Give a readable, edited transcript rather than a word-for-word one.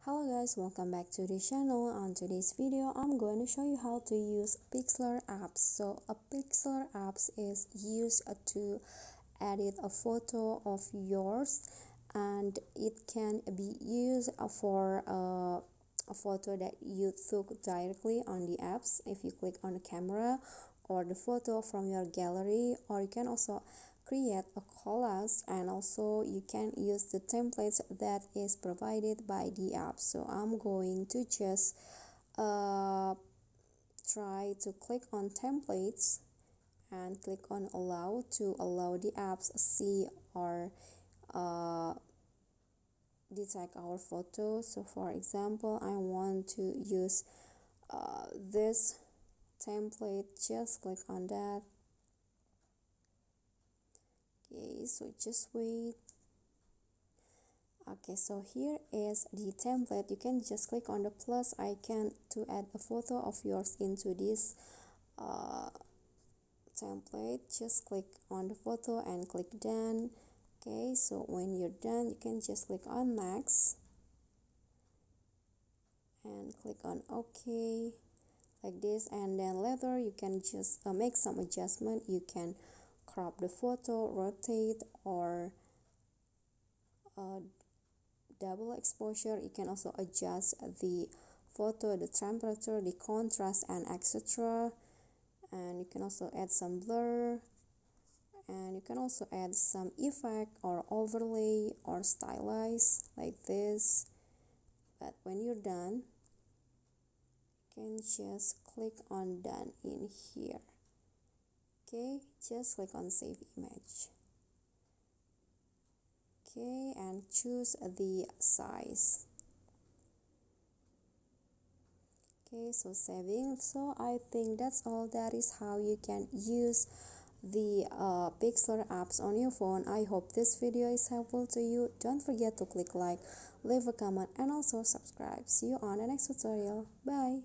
Hello guys, welcome back to the channel. On today's video, I'm going to show you how to use Pixlr Apps. So a Pixlr Apps is used to edit a photo of yours, and it can be used for a photo that you took directly on the apps if you click on the camera, or the photo from your gallery, or you can also create a collage, and also you can use the templates that is provided by the app. So I'm going to just try to click on templates and click on allow to allow the apps see or detect our photo. So for example, I want to use this template. Just click on that. Okay, so just wait. Okay, so here is the template. You can just click on the plus icon to add a photo of yours into this template. Just click on the photo and click done. Okay, so when you're done, you can just click on next and click on OK like this, and then later you can just make some adjustment. You can crop the photo, rotate, or double exposure. You can also adjust the photo, the temperature, the contrast, and etc. And you can also add some blur, and you can also add some effect or overlay or stylize like this. But when you're done, you can just click on done in here. Okay, just click on save image. Okay, and choose the size. Okay, so saving. So I think that's all. That is how you can use the Pixlr apps on your phone. I hope this video is helpful to you. Don't forget to click like, leave a comment, and also subscribe. See you on the next tutorial. Bye.